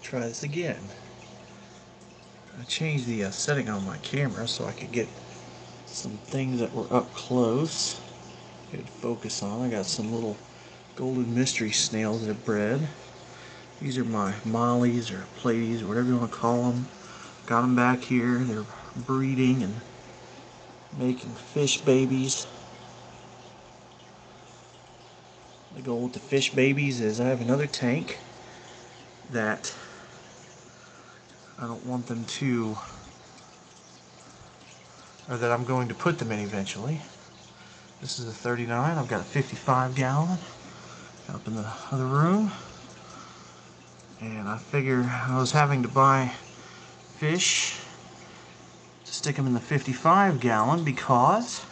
try this again. I changed the setting on my camera so I could get some things that were up close. Good focus on. I got some little golden mystery snails that are bred. These are my mollies or Pleiades or whatever you want to call them. Got them back here. They're breeding and making fish babies. The goal with the fish babies is I have another tank that I don't want them to, or that I'm going to put them in eventually. This is a 39. I've got a 55 gallon up in the other room. And I figured I was having to buy fish to stick them in the 55 gallon because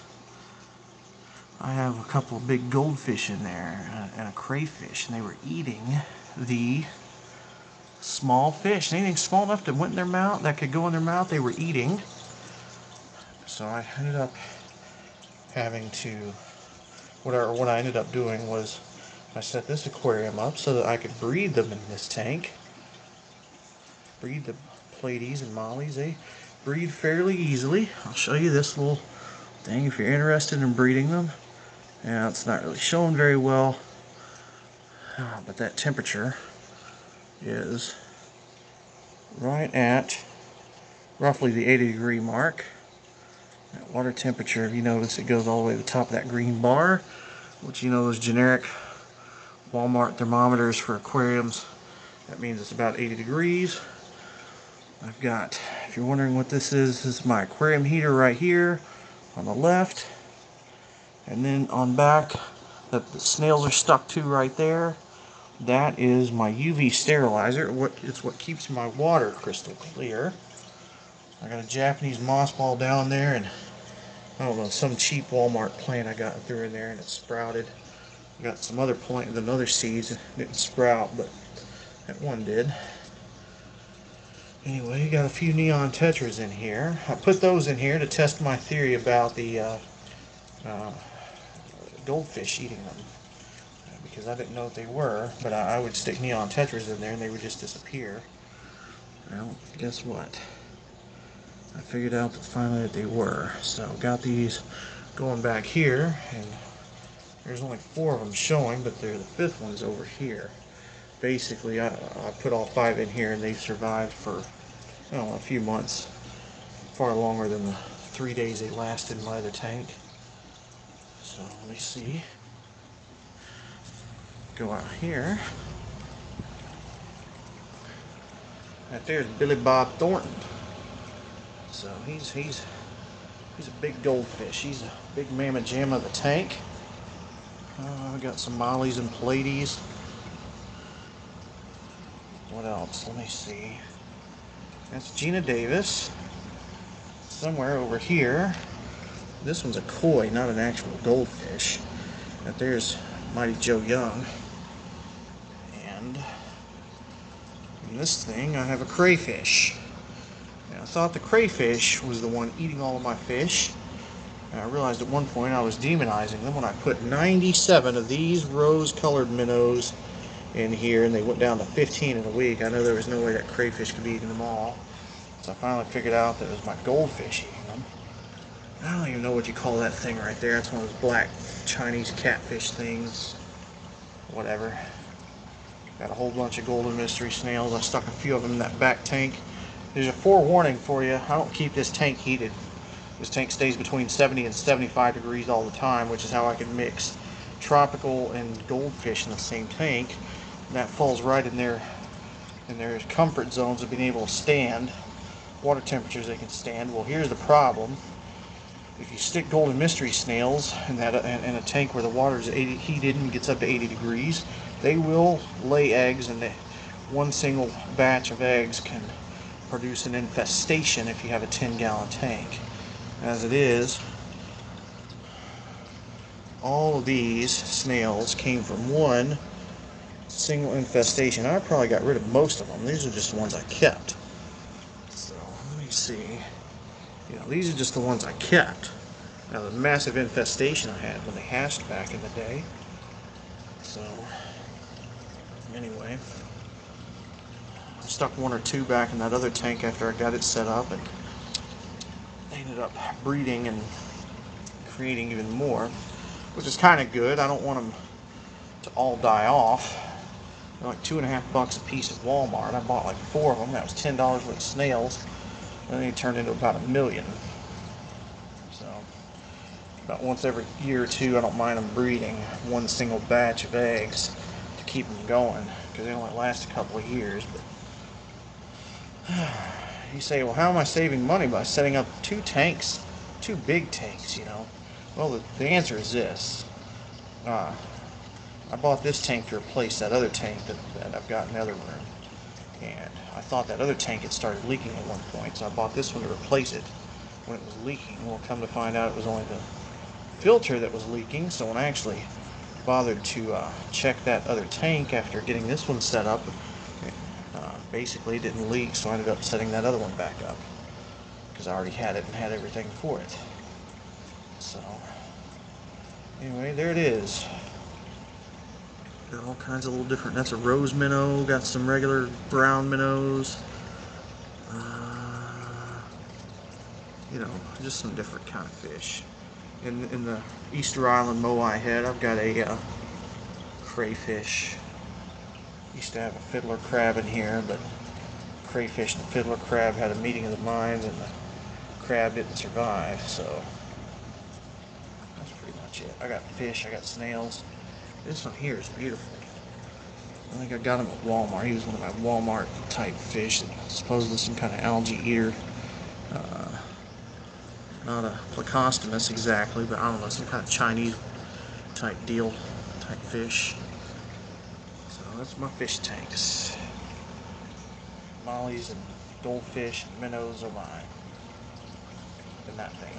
I have a couple of big goldfish in there and a crayfish, and they were eating the small fish. Anything small enough that went in their mouth, that could go in their mouth, they were eating. So I ended up having to, what I ended up doing was I set this aquarium up so that I could breed them in this tank. Breed the Pleiades and Mollies. They breed fairly easily. I'll show you this little thing if you're interested in breeding them. Yeah, it's not really showing very well, but that temperature is right at roughly the 80-degree mark. That water temperature, if you notice, it goes all the way to the top of that green bar, which, you know, those generic Walmart thermometers for aquariums, that means it's about 80 degrees. I've got, if you're wondering what this is my aquarium heater right here on the left. And then on back, that the snails are stuck to right there, that is my UV sterilizer. It's what keeps my water crystal clear. I got a Japanese moss ball down there, and I don't know, some cheap Walmart plant I got through in there, and it sprouted. I got some other plant, another seeds, it didn't sprout, but that one did. Anyway, you got a few neon tetras in here. I put those in here to test my theory about the goldfish eating them, because I didn't know what they were, but I would stick neon tetras in there and they would just disappear. Well, guess what? I figured out that finally that they were. So got these going back here, and there's only 4 of them showing, but the 5th one's over here. Basically, I put all 5 in here, and they've survived for, I don't know, a few months, far longer than the 3 days they lasted in my other tank. So let me see. Go out here. Right there's Billy Bob Thornton. So he's a big goldfish. He's a big mamma jamma of the tank. I got some Mollies and Pleiades. What else? Let me see. That's Gina Davis. Somewhere over here. This one's a koi, not an actual goldfish. But there's Mighty Joe Young. And in this thing I have a crayfish. And I thought the crayfish was the one eating all of my fish. And I realized at one point I was demonizing them when I put 97 of these rose-colored minnows in here, and they went down to 15 in a week. I know there was no way that crayfish could be eating them all. So I finally figured out that it was my goldfish eating them. I don't even know what you call that thing right there. It's one of those black Chinese catfish things. Whatever. Got a whole bunch of golden mystery snails. I stuck a few of them in that back tank. There's a forewarning for you. I don't keep this tank heated. This tank stays between 70 and 75 degrees all the time, which is how I can mix tropical and goldfish in the same tank. And that falls right in their comfort zones of being able to stand water temperatures they can stand. Well, here's the problem. If you stick golden mystery snails in a tank where the water is heated and gets up to 80 degrees, they will lay eggs, and one single batch of eggs can produce an infestation if you have a 10-gallon tank. As it is, all of these snails came from one single infestation. I probably got rid of most of them. These are just the ones I kept. So let me see. You know, these are just the ones I kept. Now the massive infestation I had when they hatched back in the day. So anyway, stuck one or two back in that other tank after I got it set up, and they ended up breeding and creating even more, which is kind of good. I don't want them to all die off. They're like $2.50 a piece at Walmart. I bought like 4 of them. That was $10 worth of snails, and they turned into about $1 million. So about once every year or two, I don't mind them breeding one single batch of eggs to keep them going, because they only last a couple of years. But you say, well, how am I saving money by setting up 2 tanks, 2 big tanks, you know? Well, the answer is this. I bought this tank to replace that other tank that I've got in the other room. And I thought that other tank had started leaking at one point, so I bought this one to replace it when it was leaking. Well, come to find out it was only the filter that was leaking, so when I actually bothered to check that other tank after getting this one set up, basically it didn't leak, so I ended up setting that other one back up because I already had it and had everything for it. So anyway, there it is. Got all kinds of little different, that's a rose minnow, got some regular brown minnows, you know, just some different kind of fish. In the Easter Island Moai Head, I've got a crayfish. Used to have a fiddler crab in here, but crayfish and the fiddler crab had a meeting of the minds, and the crab didn't survive, so that's pretty much it. I got fish, I got snails. This one here is beautiful. I think I got him at Walmart. He was one of my Walmart type fish, supposedly some kind of algae eater. Not a plecostomus exactly, but I don't know, some kind of Chinese type deal, type fish. So that's my fish tanks. Mollies and goldfish and minnows are mine. And that thing.